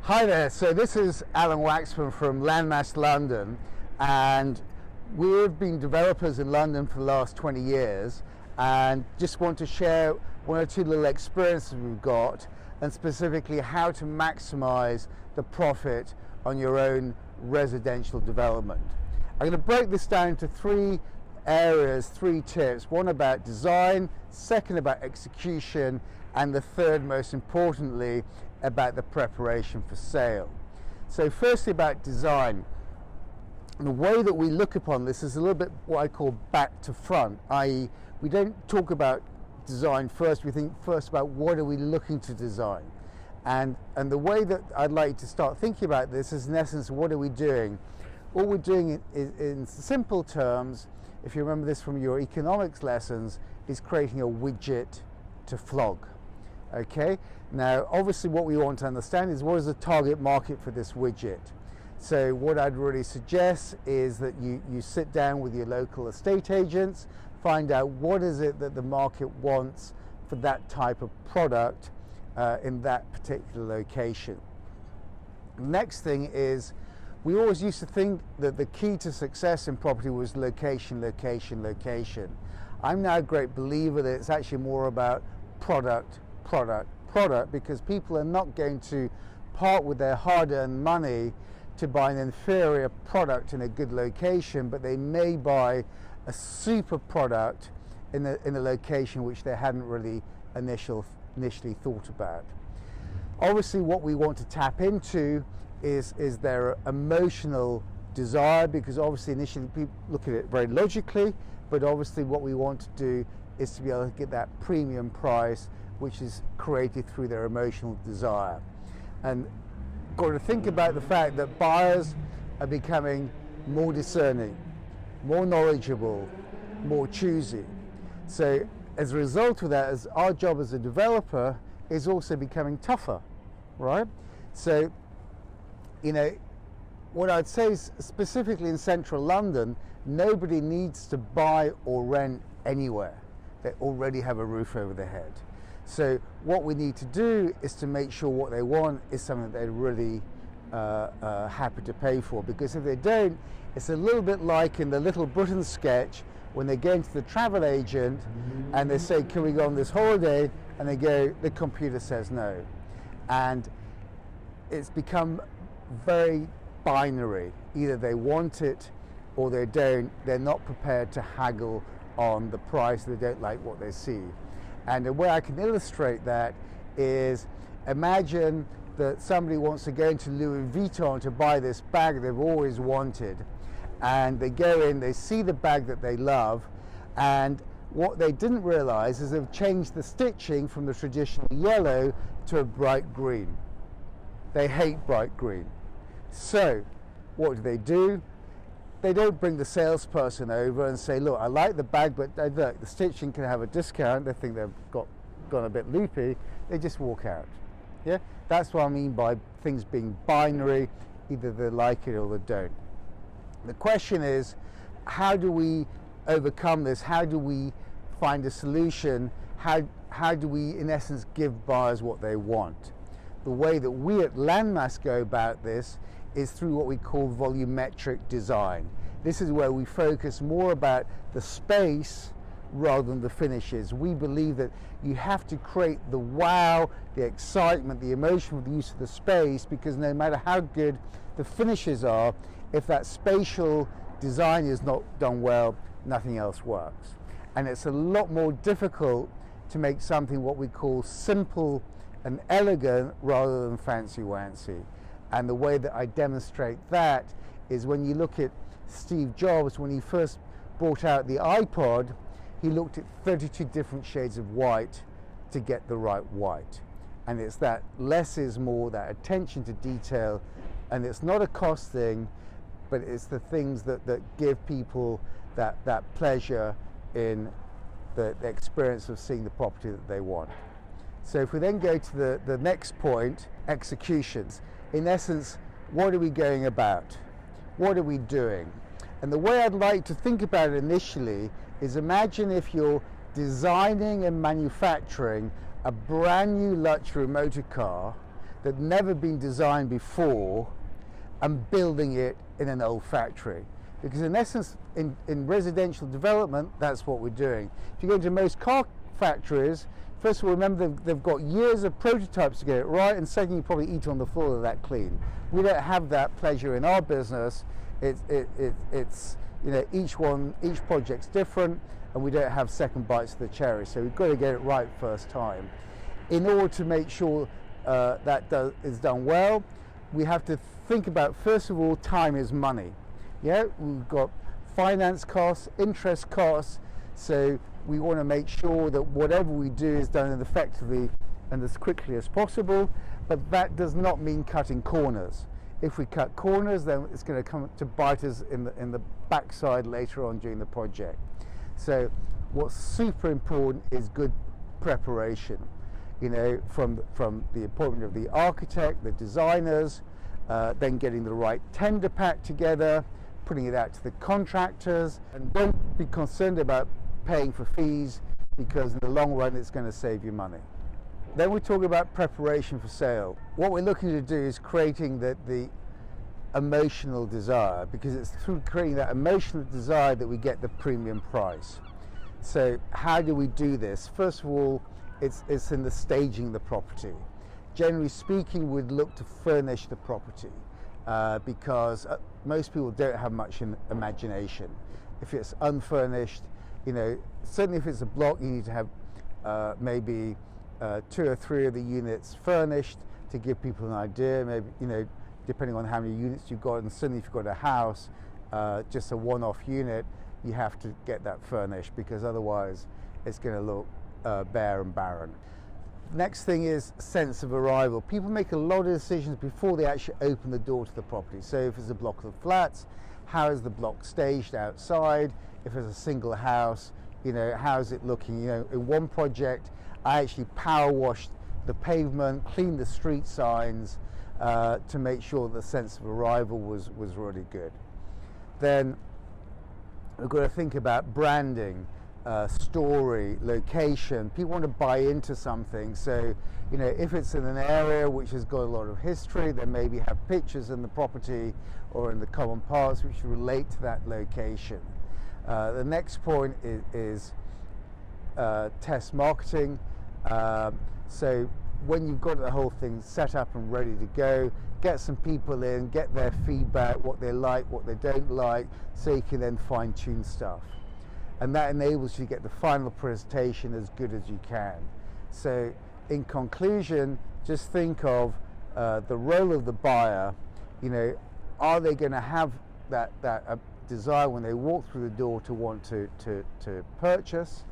Hi there, so this is Alan Waxman from Landmass London, and we've been developers in London for the last 20 years and just want to share one or two little experiences we've got, and specifically how to maximize the profit on your own residential development. I'm going to break this down into three areas, three tips: one about design, second about execution, and the third, most importantly, about the preparation for sale. So firstly, about design. And the way that we look upon this is a little bit what I call back to front, i.e. we don't talk about design first, we think first about what are we looking to design. And the way that I'd like to start thinking about this is, in essence, what are we doing? What we're doing is, in simple terms, if you remember this from your economics lessons, is creating a widget to flog. Okay, now obviously what we want to understand is what is the target market for this widget. So what I'd really suggest is that you sit down with your local estate agents, find out what is it that the market wants for that type of product in that particular location. Next thing is, we always used to think that the key to success in property was location, location, location. I'm now a great believer that it's actually more about product, product, product, because people are not going to part with their hard-earned money to buy an inferior product in a good location, but they may buy a super product in a location which they hadn't really initially thought about. Obviously what we want to tap into is their emotional desire, because obviously initially people look at it very logically, but obviously what we want to do is to be able to get that premium price which is created through their emotional desire. And got to think about the fact that buyers are becoming more discerning, more knowledgeable, more choosy. So as a result of that, as our job as a developer is also becoming tougher, right? So, you know, what I'd say is, specifically in central London, nobody needs to buy or rent anywhere. They already have a roof over their head. So what we need to do is to make sure what they want is something that they're really happy to pay for, because if they don't, it's a little bit like in the Little Britain sketch when they go into the travel agent and they say, can we go on this holiday? And they go, the computer says no. And it's become very binary. Either they want it or they don't. They're not prepared to haggle on the price. They don't like what they see. And the way I can illustrate that is, imagine that somebody wants to go into Louis Vuitton to buy this bag they've always wanted, and they go in, they see the bag that they love, and what they didn't realize is they've changed the stitching from the traditional yellow to a bright green. They hate bright green. So what do? They don't bring the salesperson over and say, look, I like the bag, but look, the stitching can have a discount. They think they've gone a bit loopy. They just walk out. Yeah, that's what I mean by things being binary. Either they like it or they don't. The question is, how do we overcome this? How do we find a solution? How do we, in essence, give buyers what they want? The way that we at Landmass go about this is through what we call volumetric design. This is where we focus more about the space rather than the finishes. We believe that you have to create the wow, the excitement, the emotion with the use of the space, because no matter how good the finishes are, if that spatial design is not done well, nothing else works. And it's a lot more difficult to make something what we call simple and elegant rather than fancy-wancy. And the way that I demonstrate that is when you look at Steve Jobs, when he first brought out the iPod, he looked at 32 different shades of white to get the right white. And it's that less is more, that attention to detail, and it's not a cost thing, but it's the things that give people that pleasure in the experience of seeing the property that they want. So if we then go to the next point, executions. In essence, what are we going about? What are we doing? And the way I'd like to think about it initially is, imagine if you're designing and manufacturing a brand new luxury motor car that never been designed before and building it in an old factory. Because in essence, in residential development, that's what we're doing. If you go into most car factories, first of all, remember they've got years of prototypes to get it right, and second, you probably eat on the floor of that clean. We don't have that pleasure in our business. It's you know, each project's different, and we don't have second bites of the cherry. So we've got to get it right first time. In order to make sure that is done well, we have to think about, first of all, time is money. Yeah, we've got finance costs, interest costs, so we want to make sure that whatever we do is done as effectively and as quickly as possible, but that does not mean cutting corners. If we cut corners, then it's going to come to bite us in the backside later on during the project. So what's super important is good preparation, you know, from the appointment of the architect, the designers, then getting the right tender pack together, putting it out to the contractors, and don't be concerned about paying for fees, because in the long run it's going to save you money. Then we talk about preparation for sale. What we're looking to do is creating the emotional desire, because it's through creating that emotional desire that we get the premium price. So how do we do this? First of all, it's in the staging of the property. Generally speaking, we'd look to furnish the property because most people don't have much imagination. If it's unfurnished, you know, certainly if it's a block, you need to have maybe 2 or 3 of the units furnished to give people an idea. Maybe, you know, depending on how many units you've got, and certainly if you've got a house, just a one-off unit, you have to get that furnished, because otherwise it's going to look bare and barren. Next thing is sense of arrival. People make a lot of decisions before they actually open the door to the property. So if it's a block of flats, how is the block staged outside? If it's a single house, you know, how is it looking? You know, in one project, I actually power washed the pavement, cleaned the street signs to make sure the sense of arrival was really good. Then we've got to think about branding, story, location. People want to buy into something, so you know, if it's in an area which has got a lot of history, then maybe have pictures in the property or in the common parts which relate to that location. The next point is test marketing. So when you've got the whole thing set up and ready to go, get some people in, get their feedback, what they like, what they don't like, so you can then fine-tune stuff. And that enables you to get the final presentation as good as you can. So in conclusion, just think of the role of the buyer. You know, are they going to have that desire when they walk through the door to want to purchase?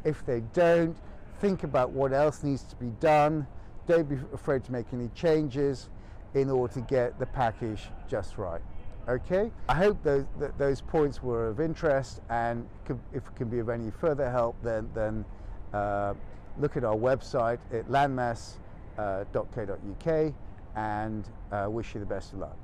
If they don't, think about what else needs to be done. Don't be afraid to make any changes in order to get the package just right. Okay, I hope those points were of interest, and if it can be of any further help, then look at our website at landmass.co.uk, and wish you the best of luck.